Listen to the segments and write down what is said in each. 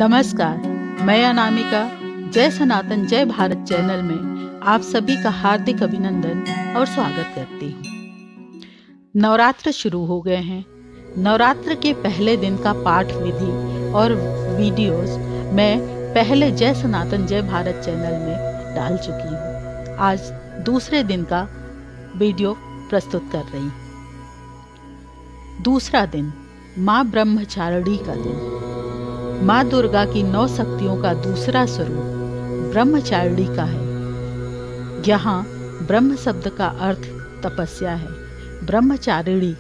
नमस्कार, मैं अनामिका जय सनातन जय भारत चैनल में आप सभी का हार्दिक अभिनंदन और स्वागत करती हूँ। नवरात्र शुरू हो गए हैं। नवरात्र के पहले दिन का पाठ विधि और वीडियोस मैं पहले जय सनातन जय भारत चैनल में डाल चुकी हूँ। आज दूसरे दिन का वीडियो प्रस्तुत कर रही हूँ। दूसरा दिन माँ ब्रह्मचारिणी का दिन। माँ दुर्गा की 9 शक्तियों का दूसरा स्वरूप ब्रह्मचारिणी का है। यहाँ ब्रह्म शब्द का अर्थ तपस्या है। ब्रह्मचारिणी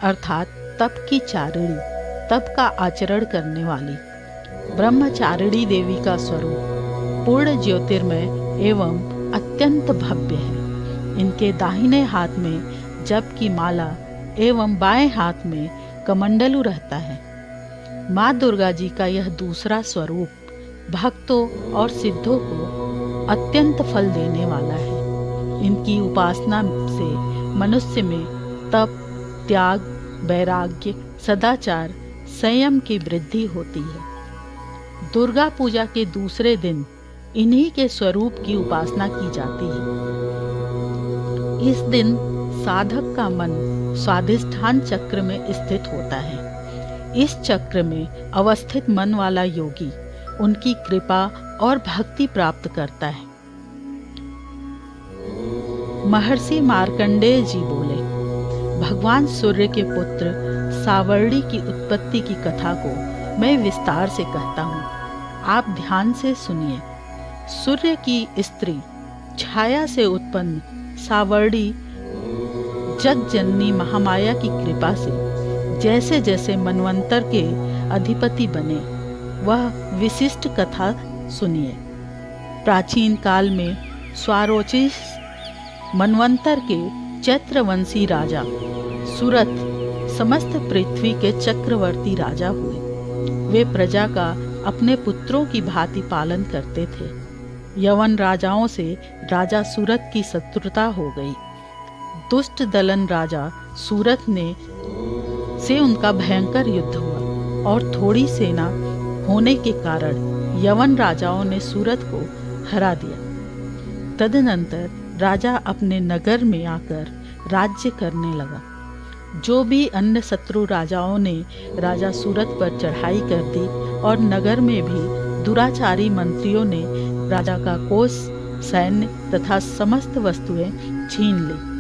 अर्थात तप की चारिणी, तप का आचरण करने वाली। ब्रह्मचारिणी देवी का स्वरूप पूर्ण ज्योतिर्मय एवं अत्यंत भव्य है। इनके दाहिने हाथ में जप की माला एवं बाएं हाथ में कमंडलू रहता है। माँ दुर्गा जी का यह दूसरा स्वरूप भक्तों और सिद्धों को अत्यंत फल देने वाला है। इनकी उपासना से मनुष्य में तप, त्याग, वैराग्य, सदाचार, संयम की वृद्धि होती है। दुर्गा पूजा के दूसरे दिन इन्हीं के स्वरूप की उपासना की जाती है। इस दिन साधक का मन स्वाधिष्ठान चक्र में स्थित होता है। इस चक्र में अवस्थित मन वाला योगी उनकी कृपा और भक्ति प्राप्त करता है। महर्षि मार्कंडेय जी बोले, भगवान सूर्य के पुत्र सावर्णी की उत्पत्ति की कथा को मैं विस्तार से कहता हूँ, आप ध्यान से सुनिए। सूर्य की स्त्री छाया से उत्पन्न सावर्णी जग जननी महामाया की कृपा से जैसे जैसे मनवंतर के अधिपति बने, वह विशिष्ट कथा सुनिए। प्राचीन काल में स्वारोचिष मनवंतर के चैत्रवंशी राजा सुरथ समस्त पृथ्वी के चक्रवर्ती राजा हुए। वे प्रजा का अपने पुत्रों की भांति पालन करते थे। यवन राजाओं से राजा सुरथ की शत्रुता हो गई। दुष्ट दलन राजा सूरथ से उनका भयंकर युद्ध हुआ और थोड़ी सेना होने के कारण यवन राजाओं ने सूरथ को हरा दिया। तदनंतर राजा अपने नगर में आकर राज्य करने लगा। जो भी अन्य शत्रु राजाओं ने राजा सूरथ पर चढ़ाई कर दी और नगर में भी दुराचारी मंत्रियों ने राजा का कोष, सैन्य तथा समस्त वस्तुएं छीन ली।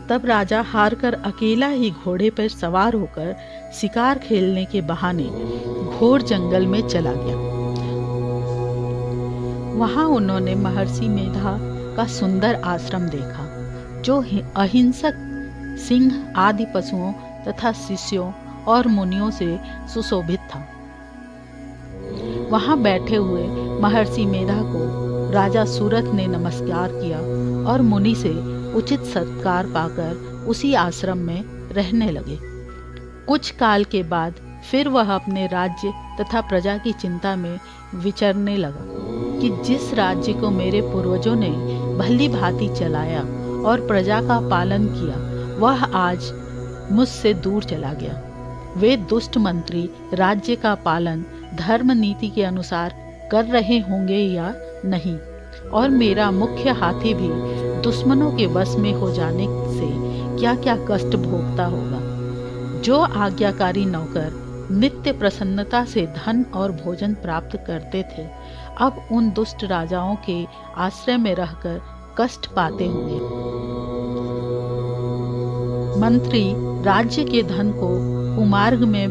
तब राजा हारकर अकेला ही घोड़े पर सवार होकर शिकार खेलने के बहाने घोर जंगल में चला गया। वहां उन्होंने महर्षि मेधा का सुंदर आश्रम देखा, जो अहिंसक सिंह आदि पशुओं तथा शिष्यों और मुनियों से सुशोभित था। वहां बैठे हुए महर्षि मेधा को राजा सूरथ ने नमस्कार किया और मुनि से उचित सत्कार पाकर उसी आश्रम में रहने लगे। कुछ काल के बाद फिर वह अपने राज्य तथा प्रजा की चिंता में विचरने लगा कि जिस राज्य को मेरे पूर्वजों ने भली भांति चलाया और प्रजा का पालन किया, वह आज मुझसे दूर चला गया। वे दुष्ट मंत्री राज्य का पालन धर्म नीति के अनुसार कर रहे होंगे या नहीं, और मेरा मुख्य हाथी भी दुश्मनों के वश में हो जाने से क्या क्या कष्ट भोगता होगा। जो आज्ञाकारी नौकर नित्य प्रसन्नता से धन और भोजन प्राप्त करते थे, अब उन दुष्ट राजाओं के आश्रय में रहकर कष्ट पाते होंगे। मंत्री राज्य के धन को कुमार्ग में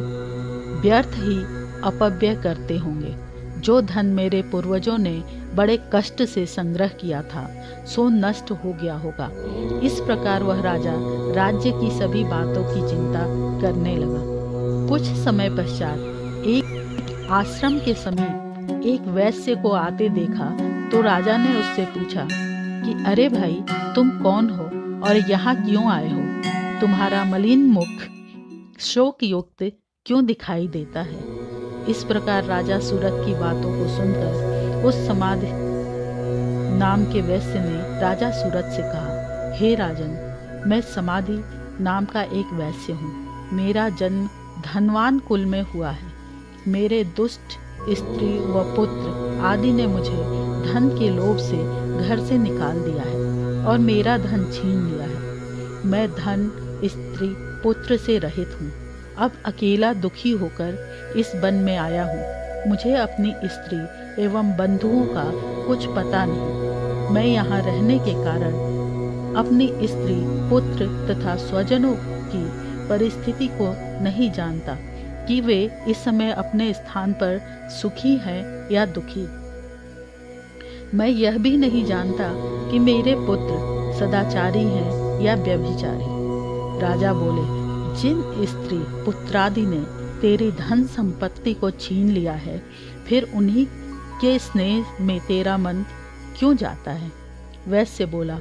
व्यर्थ ही अपव्यय करते होंगे। जो धन मेरे पूर्वजों ने बड़े कष्ट से संग्रह किया था, सो नष्ट हो गया होगा। इस प्रकार वह राजा राज्य की सभी बातों की चिंता करने लगा। कुछ समय पश्चात एक आश्रम के समीप एक वैश्य को आते देखा तो राजा ने उससे पूछा कि अरे भाई, तुम कौन हो और यहाँ क्यों आए हो? तुम्हारा मलिन मुख शोक युक्त क्यों दिखाई देता है? इस प्रकार राजा सूरथ की बातों को सुनकर उस समाधि नाम के वैश्य ने राजा सूरथ से कहा, हे राजन, मैं समाधि नाम का एक वैश्य हूँ। मेरा जन्म धनवान कुल में हुआ है। मेरे दुष्ट स्त्री व पुत्र आदि ने मुझे धन के लोभ से घर से निकाल दिया है और मेरा धन छीन लिया है। मैं धन, स्त्री, पुत्र से रहित हूँ। अब अकेला दुखी होकर इस वन में आया हूँ। मुझे अपनी स्त्री एवं बंधुओं का कुछ पता नहीं। मैं यहाँ रहने के कारण अपनी स्त्री, पुत्र तथा स्वजनों की परिस्थिति को नहीं जानता कि वे इस समय अपने स्थान पर सुखी हैं या दुखी। मैं यह भी नहीं जानता कि मेरे पुत्र सदाचारी हैं या व्यभिचारी। राजा बोले, जिन स्त्री पुत्रादि ने तेरी धन संपत्ति को छीन लिया है, फिर उन्हीं के स्नेह में तेरा मन क्यों जाता है? वैश्य बोला,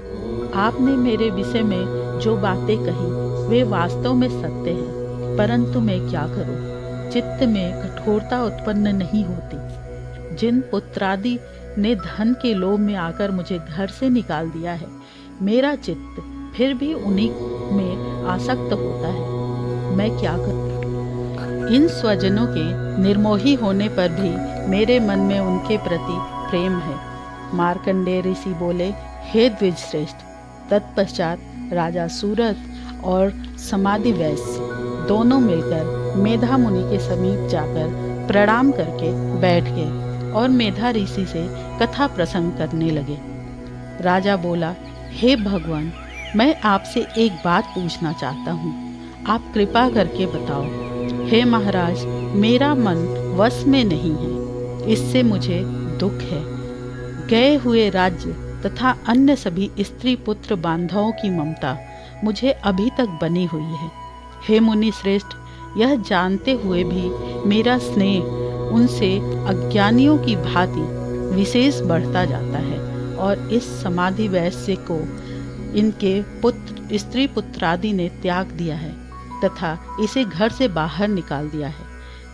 आपने मेरे विषय में जो बातें कही वे वास्तव में सत्य हैं, परंतु मैं क्या करूं? चित्त में कठोरता उत्पन्न नहीं होती। जिन पुत्रादि ने धन के लोभ में आकर मुझे घर से निकाल दिया है, मेरा चित्त फिर भी उन्हीं में आसक्त होता है। मैं क्या करूं? इन स्वजनों के निर्मोही होने पर भी मेरे मन में उनके प्रति प्रेम है। मार्कंडेय ऋषि बोले, हे द्विजश्रेष्ठ। तत्पश्चात राजा सूरत और समाधि वैश्य दोनों मिलकर मेधा मुनि के समीप जाकर प्रणाम करके बैठ गए और मेधा ऋषि से कथा प्रसंग करने लगे। राजा बोला, हे भगवान, मैं आपसे एक बात पूछना चाहता हूँ, आप कृपा करके बताओ। हे महाराज, मेरा मन वश में नहीं है, इससे मुझे दुख है। गए हुए राज्य तथा अन्य सभी स्त्री पुत्र बांधवों की ममता मुझे अभी तक बनी हुई है। हे मुनि श्रेष्ठ, यह जानते हुए भी मेरा स्नेह उनसे अज्ञानियों की भांति विशेष बढ़ता जाता है और इस समाधि वैश्य को इनके पुत्र, स्त्री पुत्रादि ने त्याग दिया है तथा इसे घर से बाहर निकाल दिया है।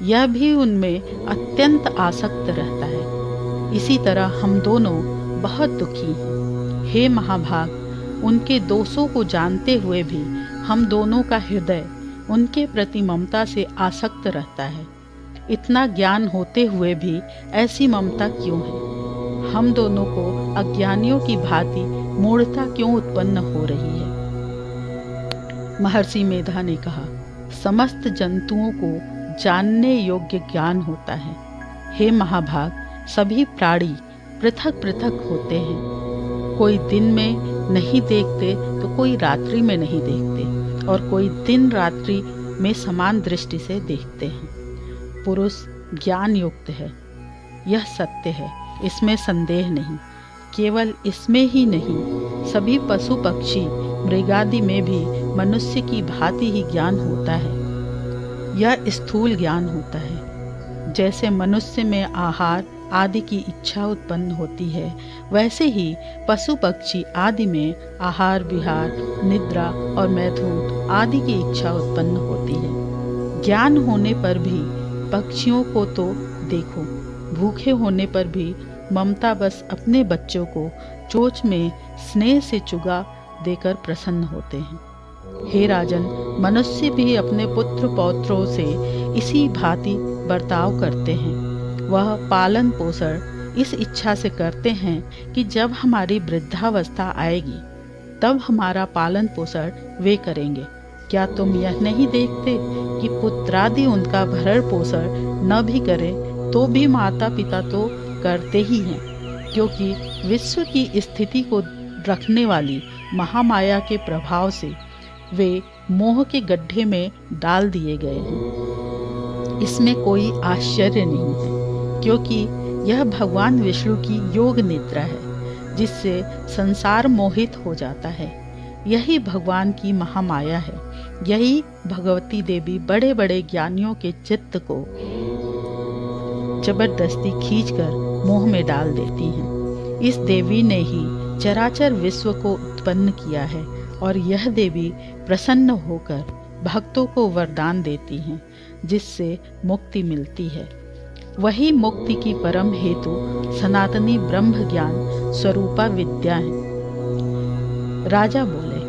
यह भी उनमें अत्यंत आसक्त रहता है। इसी तरह हम दोनों बहुत दुखी हैं। हे महाभाग, उनके दोषों को जानते हुए भी हम दोनों का हृदय उनके प्रति ममता से आसक्त रहता है। इतना ज्ञान होते हुए भी ऐसी ममता क्यों है? हम दोनों को अज्ञानियों की भांति मूढ़ता क्यों उत्पन्न हो रही है? महर्षि मेधा ने कहा, समस्त जंतुओं को जानने योग्य ज्ञान होता है। हे महाभाग, सभी प्राणी पृथक पृथक होते हैं। कोई दिन में नहीं देखते तो कोई रात्रि में नहीं देखते और कोई दिन रात्रि में समान दृष्टि से देखते हैं। पुरुष ज्ञान युक्त है, यह सत्य है, इसमें संदेह नहीं। केवल इसमें ही नहीं, सभी पशु पक्षी मृगादि में भी मनुष्य की भांति ही ज्ञान होता है। यह स्थूल ज्ञान होता है। जैसे मनुष्य में आहार आदि की इच्छा उत्पन्न होती है, वैसे ही पशु पक्षी आदि में आहार विहार, निद्रा और मैथुन आदि की इच्छा उत्पन्न होती है। ज्ञान होने पर भी पक्षियों को तो देखो, भूखे होने पर भी ममता बस अपने बच्चों को चोंच में स्नेह से चुगा देकर प्रसन्न होते हैं। हे राजन, मनुष्य भी अपने पुत्र पौत्रों से इसी भांति बर्ताव करते हैं। वह पालन पोषण इस इच्छा से करते हैं कि जब हमारी वृद्धावस्था आएगी तब हमारा पालन पोषण वे करेंगे। क्या तुम यह नहीं देखते कि पुत्रादि उनका भरण पोषण न भी करें तो भी माता पिता तो करते ही हैं, क्योंकि विश्व की स्थिति को रखने वाली महामाया के प्रभाव से वे मोह के गड्ढे में डाल दिए गए हैं। इसमें कोई आश्चर्य नहीं है, क्योंकि यह भगवान विष्णु की योग निद्रा है, जिससे संसार मोहित हो जाता है। यही भगवान की महामाया है। यही भगवती देवी बड़े बड़े ज्ञानियों के चित्त को जबरदस्ती खींचकर मोह में डाल देती हैं। इस देवी ने ही चराचर विश्व को उत्पन्न किया है और यह देवी प्रसन्न होकर भक्तों को वरदान देती हैं, जिससे मुक्ति मिलती है। वही मुक्ति की परम हेतु सनातनी ब्रह्म ज्ञान स्वरूपा विद्या है। राजा बोले,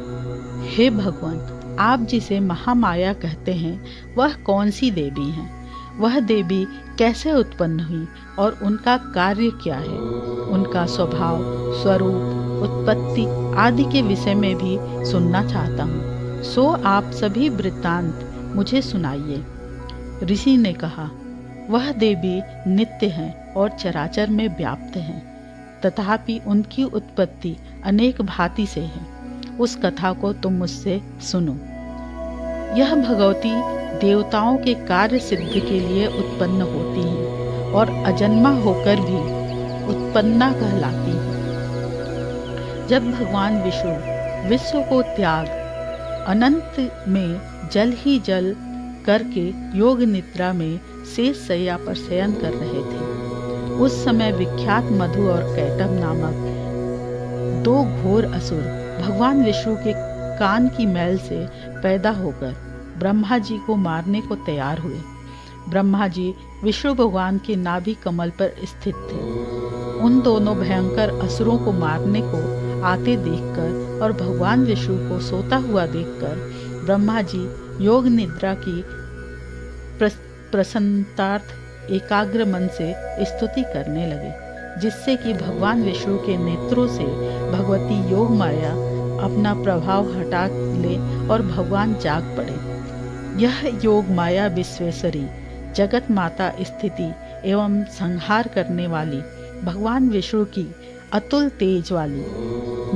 हे भगवान, आप जिसे महामाया कहते हैं वह कौन सी देवी हैं? वह देवी कैसे उत्पन्न हुई और उनका कार्य क्या है, उनका स्वभाव, स्वरूप, उत्पत्ति आदि के विषय में भी सुनना चाहता हूँ। सो आप सभी वृत्तांत मुझे सुनाइए। ऋषि ने कहा, वह देवी नित्य हैं और चराचर में व्याप्त हैं, तथापि उनकी उत्पत्ति अनेक भांति से है। उस कथा को तुम मुझसे सुनो। यह भगवती देवताओं के कार्य सिद्धि के लिए उत्पन्न होती हैं और अजन्मा होकर भी उत्पन्ना कहलाती हैं। जब भगवान विष्णु विश्व को त्याग अनंत में जल ही जल करके योग निद्रा में शेष शैया पर शयन कर रहे थे, उस समय विख्यात मधु और कैटभ नामक दो घोर असुर भगवान विष्णु के कान की मैल से पैदा होकर ब्रह्मा जी को मारने को तैयार हुए। ब्रह्मा जी विष्णु भगवान के नाभि कमल पर स्थित थे। उन दोनों भयंकर असुरों को मारने को आते देखकर और भगवान विष्णु को सोता हुआ देखकर ब्रह्मा जी योग निद्रा की प्रसन्नतार्थ एकाग्र मन से स्तुति करने लगे, जिससे कि भगवान विष्णु के नेत्रों से भगवती योग माया अपना प्रभाव हटा ले और भगवान जाग पड़े। यह योग माया विश्वेश्वरी जगत माता स्थिति एवं संहार करने वाली भगवान विष्णु की अतुल तेज वाली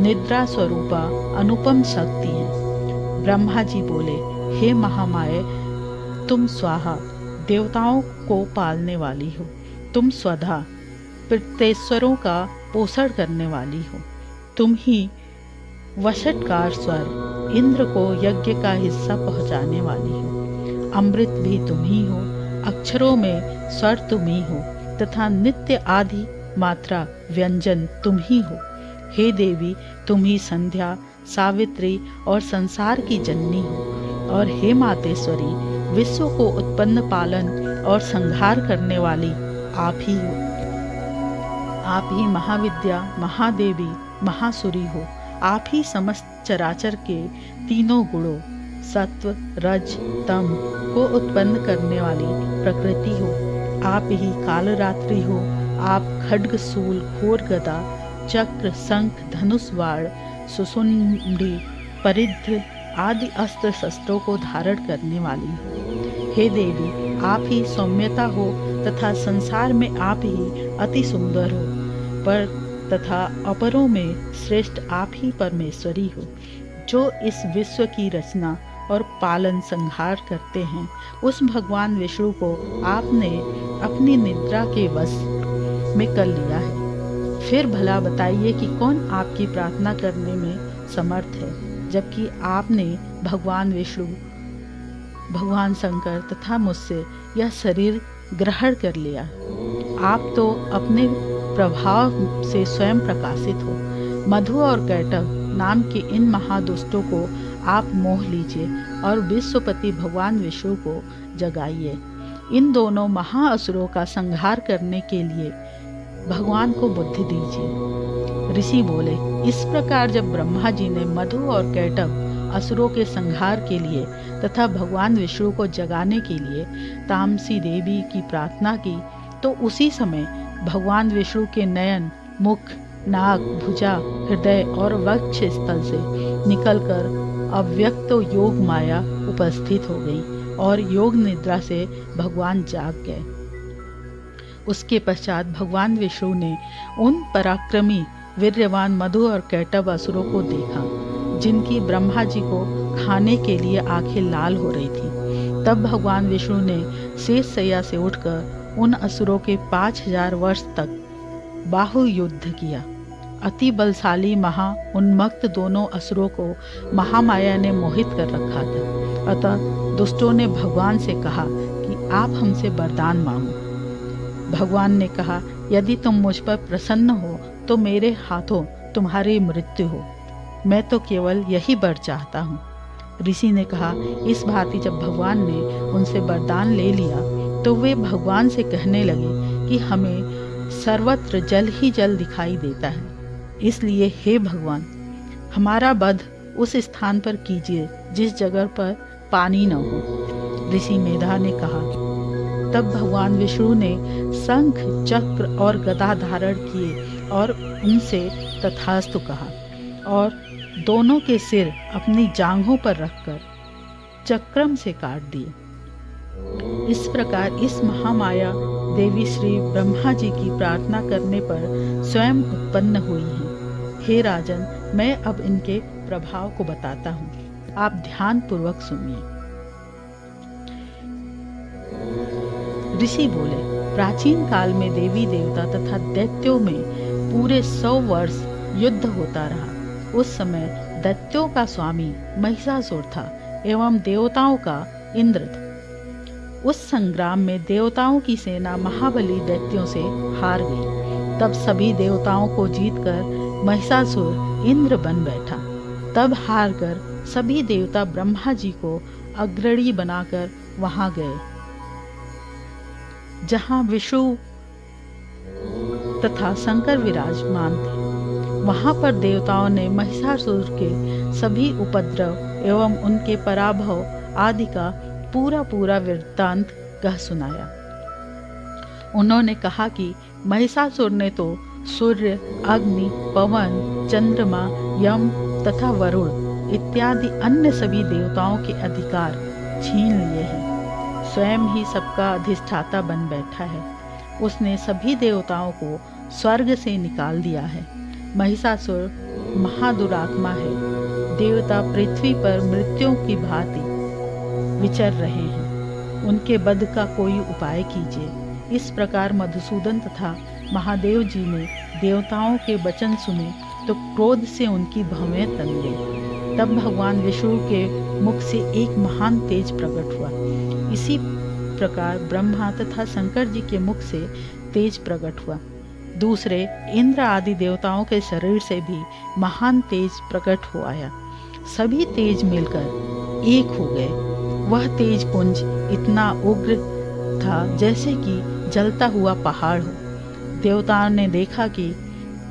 निद्रा स्वरूपा अनुपम शक्ति है। ब्रह्मा जी बोले, हे महामाये, तुम स्वाहा देवताओं को पालने वाली हो, तुम स्वधा पितृेश्वरों का पोषण करने वाली हो, तुम ही वषटकार स्वर इंद्र को यज्ञ का हिस्सा पहुंचाने वाली हो, अमृत भी तुम ही हो, अक्षरों में स्वर तुम ही हो तथा नित्य आदि मात्रा व्यंजन तुम ही हो। हे देवी, तुम ही संध्या, सावित्री और संसार की जननी हो, और हे मातेश्वरी, विश्व को उत्पन्न पालन और संहार करने वाली आप ही हो। आप ही महाविद्या, महादेवी, महासुरी हो। आप ही समस्त चराचर के तीनों गुणों सत्व, रज, तम को उत्पन्न करने वाली प्रकृति हो। आप ही कालरात्रि हो। आप खड्ग, सूल, घोर गदा, चक्र, शंख, धनुष, वाण, सुषुम्डी, परिध आदि अस्त्र शस्त्रों को धारण करने वाली हो। हे देवी, आप ही सौम्यता हो तथा संसार में आप ही अति सुंदर हो, पर तथा अपरों में श्रेष्ठ आप ही परमेश्वरी हो, जो इस विश्व की रचना और पालन संहार करते हैं। उस भगवान विष्णु को आपने अपनी निद्रा के वश में कर लिया है। फिर भला बताइए कि कौन आपकी प्रार्थना करने में समर्थ है, जबकि आपने भगवान विष्णु, भगवान शंकर तथा मुझसे यह शरीर ग्रहण कर लिया। आप तो अपने प्रभाव से स्वयं प्रकाशित हो। मधु और कैटभ नाम के इन महादुष्टों को आप मोह लीजिए और विश्वपति भगवान विष्णु को जगाइए। इन दोनों महाअसुरों का संहार करने के लिए भगवान को बुद्धि दीजिए। ऋषि बोले, इस प्रकार जब ब्रह्मा जी ने मधु और कैटभ असुरों के संहार के लिए तथा भगवान विष्णु को जगाने के लिए तामसी देवी की प्रार्थना की, तो उसी समय भगवान विष्णु के नयन, मुख, नाक, भुजा, हृदय और वक्ष स्थल से निकलकर अव्यक्त योग माया उपस्थित हो गई और योग निद्रा से भगवान जाग गए। उसके पश्चात भगवान विष्णु ने उन पराक्रमी वीर्यवान मधु और कैटभ असुरों को देखा, जिनकी ब्रह्मा जी को खाने के लिए आंखें लाल हो रही थी। तब भगवान विष्णु ने शेष शैया से उठकर उन असुरों के 5000 वर्ष तक बाहु युद्ध किया। अति बलशाली महा उन्मत्त दोनों असुरों को महामाया ने मोहित कर रखा था। अतः दुष्टों ने भगवान से कहा कि आप हमसे वरदान मांगो। भगवान ने कहा, यदि तुम मुझ पर प्रसन्न हो तो मेरे हाथों तुम्हारी मृत्यु हो। मैं तो केवल यही वर चाहता हूँ। ऋषि ने कहा, इस भांति जब भगवान ने उनसे वरदान ले लिया तो वे भगवान से कहने लगे कि हमें सर्वत्र जल ही जल दिखाई देता है, इसलिए हे भगवान, हमारा वध उस स्थान पर कीजिए जिस जगह पर पानी न हो। ऋषि मेधा ने कहा, तब भगवान विष्णु ने शंख, चक्र और गदा धारण किए और उनसे तथास्तु कहा और दोनों के सिर अपनी जांघों पर रखकर चक्रम से काट दिए। इस प्रकार इस महामाया देवी श्री ब्रह्मा जी की प्रार्थना करने पर स्वयं उत्पन्न हुई हैं। हे राजन, मैं अब इनके प्रभाव को बताता हूँ, आप ध्यान पूर्वक सुनिए। ऋषि बोले, प्राचीन काल में देवी देवता तथा दैत्यों में पूरे 100 वर्ष युद्ध होता रहा। उस समय दैत्यों का स्वामी महिषासुर था एवं देवताओं का इंद्र था। उस संग्राम में देवताओं की सेना महाबली दैत्यों से हार गई। तब सभी देवताओं को जीतकर महिषासुर इंद्र बन बैठा। तब हार कर सभी देवता ब्रह्मा जी को अग्रणी बनाकर वहां गए, जहां विष्णु तथा शंकर विराजमान थे। वहां पर देवताओं ने महिषासुर के सभी उपद्रव एवं उनके पराभव आदि का पूरा वृत्तांत कह सुनाया। उन्होंने कहा कि महिषासुर ने तो सूर्य, अग्नि, पवन, चंद्रमा, यम तथा वरुण इत्यादि अन्य सभी देवताओं के अधिकार छीन लिए हैं। स्वयं ही सबका अधिष्ठाता बन बैठा है। उसने सभी देवताओं को स्वर्ग से निकाल दिया है। महिषासुर महादुरात्मा है। देवता पृथ्वी पर मृत्युओं की भांति विचर रहे हैं। उनके वध का कोई उपाय कीजिए। इस प्रकार मधुसूदन तथा महादेव जी ने देवताओं के वचन सुने तो क्रोध से उनकी भवें तन गई। तब भगवान विष्णु के मुख से एक महान तेज प्रकट हुआ। इसी प्रकार ब्रह्मा तथा शंकर जी के मुख से तेज प्रकट हुआ। दूसरे इंद्र आदि देवताओं के शरीर से भी महान तेज प्रकट हो आया। सभी तेज मिलकर एक हो गए। वह तेज पुंज इतना उग्र था जैसे कि जलता हुआ पहाड़ हो। देवताओं ने देखा कि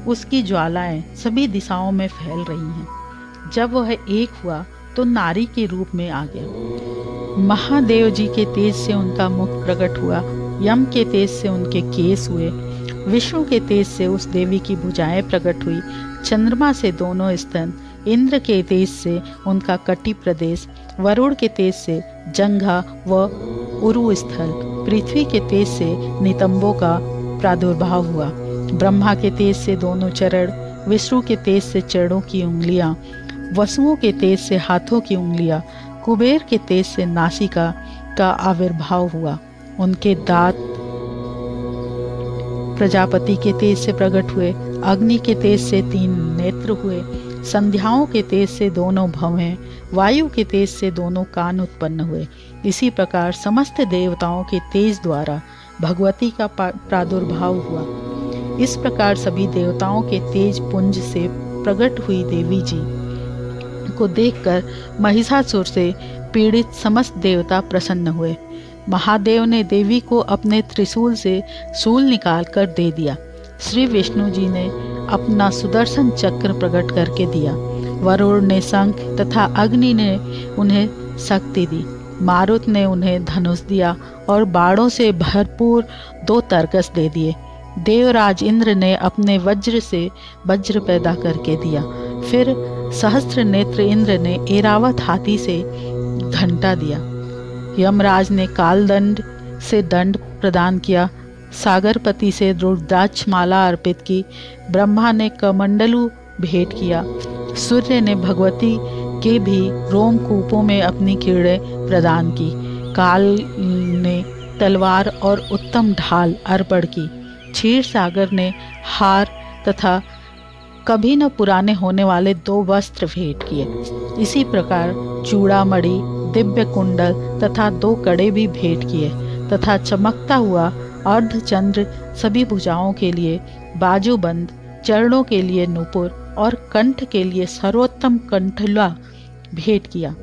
उसकी ज्वालाएं सभी दिशाओं में फैल रही हैं। जब वह एक हुआ तो नारी के रूप में आ गया। महादेव जी के तेज से उनका मुख प्रकट हुआ। यम के तेज से उनके केस हुए। विष्णु के तेज से उस देवी की भुजाएं प्रकट हुई। चंद्रमा से दोनों स्तन, इंद्र के तेज से उनका कटी प्रदेश, वरुण के तेज से जंघा व उरु स्थल, पृथ्वी के तेज से नितंबों का प्रादुर्भाव हुआ। ब्रह्मा के तेज से दोनों चरण, विष्णु के तेज से चरणों की उंगलियां, वसुओं के तेज से हाथों की उंगलियां, कुबेर के तेज से नासिका का आविर्भाव हुआ। उनके दांत प्रजापति के तेज से प्रकट हुए। अग्नि के तेज से 3 नेत्र हुए। संध्याओं के तेज से दोनों भवें, वायु के तेज से दोनों कान उत्पन्न हुए। इसी प्रकार समस्त देवताओं के तेज द्वारा भगवती का प्रादुर्भाव हुआ। इस प्रकार सभी देवताओं के तेज पुंज से प्रकट हुई देवी जी को देखकर महिषासुर से पीड़ित समस्त देवता प्रसन्न हुए। महादेव ने देवी को अपने त्रिशूल से शूल निकाल कर दे दिया। श्री विष्णु जी ने अपना सुदर्शन चक्र प्रकट करके दिया। वरुण ने शंख तथा अग्नि ने उन्हें शक्ति दी। मारुत ने उन्हें धनुष दिया और बाणों से भरपूर 2 तरकस दे दिए। देवराज इंद्र ने अपने वज्र से वज्र पैदा करके दिया। फिर सहस्त्र नेत्र इंद्र ने ऐरावत हाथी से घंटा दिया। यमराज ने कालदंड से दंड प्रदान किया। सागरपति से रुद्राक्ष माला अर्पित की। ब्रह्मा ने कमंडलू भेंट किया। सूर्य ने भगवती के भी रोमकूपों में अपनी किरणें प्रदान की। काल ने तलवार और उत्तम ढाल अर्पण की। क्षीर सागर ने हार तथा कभी न पुराने होने वाले 2 वस्त्र भेंट किए। इसी प्रकार चूड़ामणि, दिव्य कुंडल तथा 2 कड़े भी भेंट किए तथा चमकता हुआ अर्धचंद्र, सभी भुजाओं के लिए बाजूबंद, चरणों के लिए नूपुर और कंठ के लिए सर्वोत्तम कंठला भेंट किया।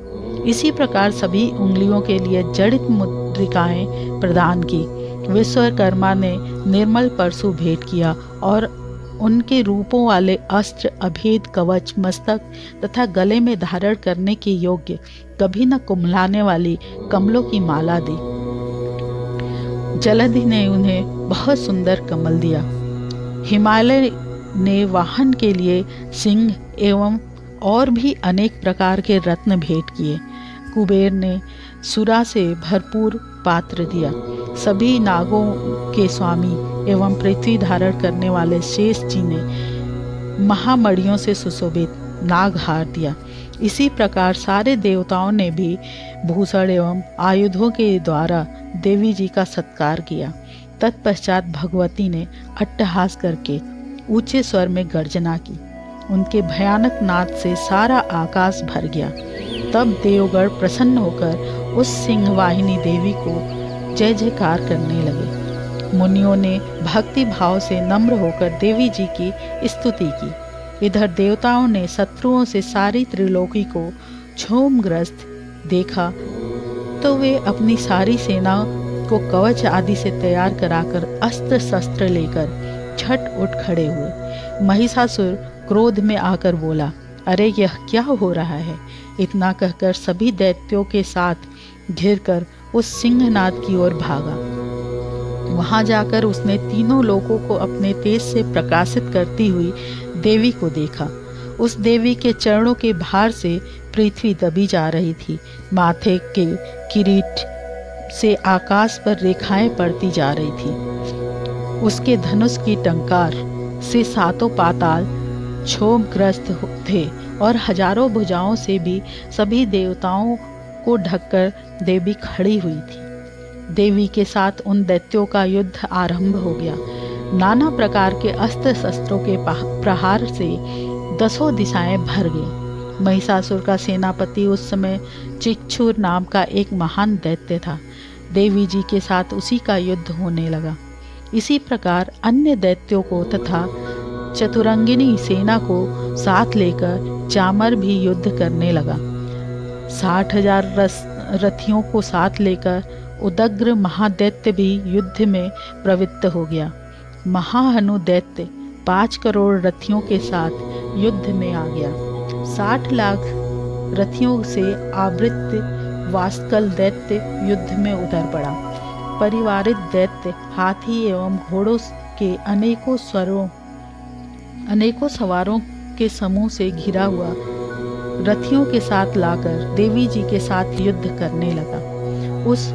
इसी प्रकार सभी उंगलियों के लिए जड़ित मुद्रिकाएं प्रदान की। विश्वकर्मा ने निर्मल परशु भेंट किया और उनके रूपों वाले अस्त्र, अभेद कवच, मस्तक तथा गले में धारण करने के योग्य कभी न कुम्हलाने वाली कमलों की माला दी। जलधि ने उन्हें बहुत सुंदर कमल दिया। हिमालय ने वाहन के लिए सिंह एवं और भी अनेक प्रकार के रत्न भेंट किए। कुबेर ने सुरा से भरपूर पात्र दिया। सभी नागों के स्वामी एवं पृथ्वी धारण करने वाले शेष जी ने महामणियों से सुशोभित नागहार दिया। इसी प्रकार सारे देवताओं ने भी भूषण एवं आयुधों के द्वारा देवी जी का सत्कार किया। तत्पश्चात भगवती ने अट्टहास करके ऊंचे स्वर में गर्जना की। उनके भयानक नाद से सारा आकाश भर गया। तब देवगण प्रसन्न होकर उस सिंहवाहिनी देवी को जय जयकार करने लगे। मुनियों ने भक्ति भाव से नम्र होकर देवी जी की स्तुति की। इधर देवताओं ने शत्रुओं से सारी त्रिलोकी को क्षोभग्रस्त देखा तो वे अपनी सारी सेना को कवच आदि से तैयार कराकर अस्त्र शस्त्र लेकर छट उठ खड़े हुए। महिषासुर क्रोध में आकर बोला, अरे यह क्या हो रहा है? इतना कहकर सभी दैत्यों के साथ घिरकर उस सिंहनाद की ओर भागा। वहां जाकर उसने तीनों लोकों को अपने तेज से प्रकाशित करती हुई देवी को देखा। उस देवी के चरणों के भार से पृथ्वी दबी जा रही थी। माथे के किरीट से आकाश पर रेखाएं पड़ती जा रही थी। उसके धनुष की टंकार से सातों पाताल क्षोभग्रस्त थे और हजारों भुजाओं से भी सभी देवताओं को ढककर देवी खड़ी हुई थी। देवी के साथ उन दैत्यों का युद्ध आरंभ हो गया। नाना प्रकार के अस्त्र शस्त्रों के प्रहार से दसों दिशाएं भर गई। महिषासुर का सेनापति उस समय चिक्षुर नाम का एक महान दैत्य था। देवी जी के साथ उसी का युद्ध होने लगा। इसी प्रकार अन्य दैत्यों को तथा चतुरंगिनी सेना को साथ लेकर चामर भी युद्ध करने लगा। 60,000 रथियों को साथ लेकर उदग्र महादैत्य भी युद्ध में प्रवृत्त हो गया। महाहनु दैत्य 5 करोड़ रथियों के साथ युद्ध में आ गया। 60 लाख रथियों से आवृत वास्कल दैत्य युद्ध में उतर पड़ा। परिवारित दैत्य हाथी एवं घोड़ों के अनेकों सवारों के समूह से घिरा हुआ रथियों के साथ लाकर देवी जी के साथ युद्ध करने लगा। उस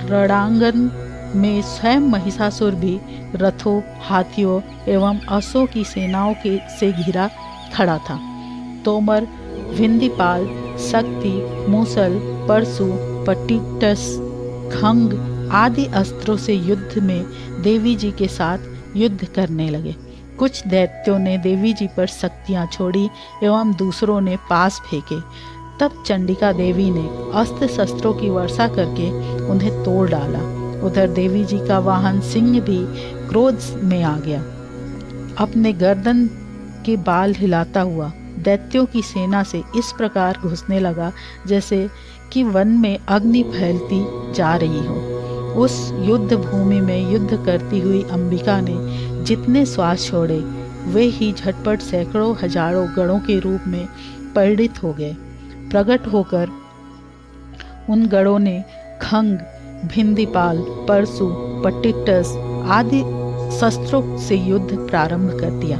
रणांगन में स्वयं महिषासुर भी रथों, हाथियों एवं अश्वों की सेनाओं से घिरा खड़ा था। तोमर, विंध्यपाल, शक्ति, मूसल, परशु, पट्टिटस, खंग आदि अस्त्रों से युद्ध में देवी जी के साथ युद्ध करने लगे। कुछ दैत्यों ने देवी जी पर शक्तियाँ छोड़ी एवं दूसरों ने पास फेंके। तब चंडिका देवी ने अस्त्र शस्त्रों की वर्षा करके उन्हें तोड़ डाला। उधर देवी जी का वाहन सिंह भी क्रोध में आ गया। अपने गर्दन के बाल हिलाता हुआ दैत्यों की सेना से इस प्रकार घुसने लगा जैसे कि वन में अग्नि फैलती जा रही हो। उस युद्ध भूमि में युद्ध करती हुई अंबिका ने जितने श्वास छोड़े वे ही झटपट सैकड़ों हजारों गणों के रूप में परिणित हो गए। प्रकट होकर उन गणों ने खंग, भिंध्यपाल, परशु, पट्टिटस आदि शस्त्रों से युद्ध प्रारंभ कर दिया।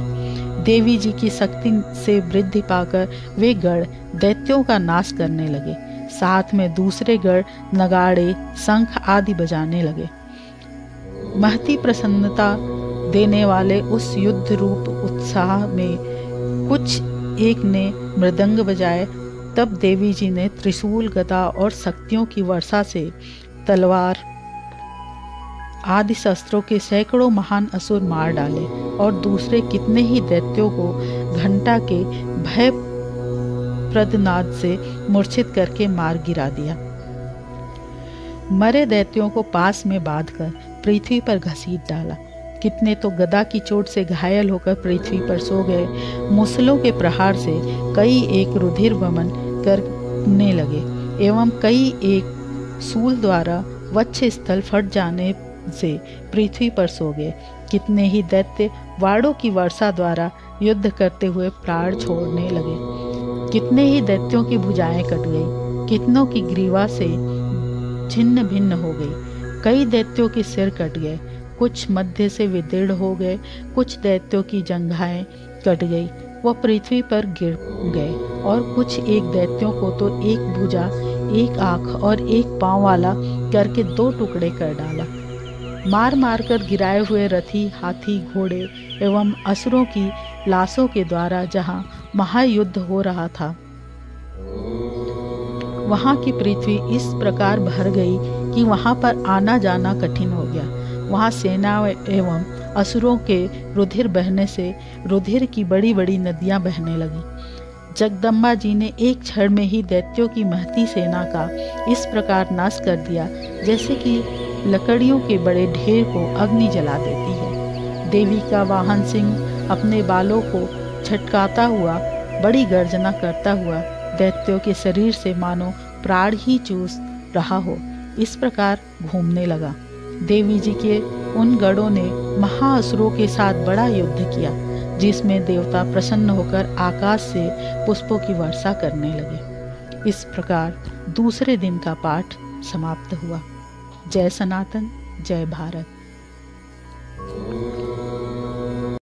देवी जी की शक्ति से वृद्धि पाकर वे गण दैत्यों का नाश करने लगे। साथ में दूसरे गण नगाड़े, शंख आदि बजाने लगे। महती प्रसन्नता देने वाले उस युद्ध रूप उत्साह में कुछ एक ने मृदंग बजाए। तब देवी जी ने त्रिशूल, गदा और शक्तियों की वर्षा से तलवार आदि शस्त्रों के सैकड़ों महान असुर मार डाले और दूसरे कितने ही दैत्यों को घंटा के भयप्रद नाद से मूर्छित करके मार गिरा दिया। मरे दैत्यों को पास में बांधकर पृथ्वी पर घसीट डाला। कितने तो गदा की चोट से घायल होकर पृथ्वी पर सो गए। मुसलों के प्रहार से कई एक रुधिर वमन करने लगे एवं कई एक सूल द्वारा वक्ष स्थल फट जाने से पृथ्वी पर सो गए। कितने ही दैत्य वाड़ों की वर्षा द्वारा युद्ध करते हुए प्राण छोड़ने लगे। कितने ही दैत्यों की भुजाएं कट गई, कितनों की ग्रीवा से छिन्न भिन्न हो गई। कई दैत्यों के सिर कट गए, कुछ मध्य से विदीर्ण हो गए, कुछ दैत्यों की जंघाएं कट गई, वह पृथ्वी पर गिर गए, और कुछ एक दैत्यों को तो एक भुजा, एक आँख और एक पाँव वाला करके 2 टुकड़े कर डाला। मार मार कर गिराए हुए रथी, हाथी, घोड़े एवं असुरों की लाशों के द्वारा जहाँ महायुद्ध हो रहा था, वहाँ की पृथ्वी इस प्रकार भर गई कि वहाँ पर आना जाना कठिन हो गया। वहाँ सेना एवं असुरों के रुधिर बहने से रुधिर की बड़ी बड़ी नदियाँ बहने लगी। जगदम्बा जी ने एक क्षण में ही दैत्यों की महती सेना का इस प्रकार नाश कर दिया जैसे कि लकड़ियों के बड़े ढेर को अग्नि जला देती है। देवी का वाहन सिंह अपने बालों को छटकाता हुआ, बड़ी गर्जना करता हुआ दैत्यों के शरीर से मानो प्राण ही चूस रहा हो, इस प्रकार घूमने लगा। देवी जी के उन गढ़ों ने महाअसुरों के साथ बड़ा युद्ध किया, जिसमें देवता प्रसन्न होकर आकाश से पुष्पों की वर्षा करने लगे। इस प्रकार दूसरे दिन का पाठ समाप्त हुआ। जय सनातन, जय भारत।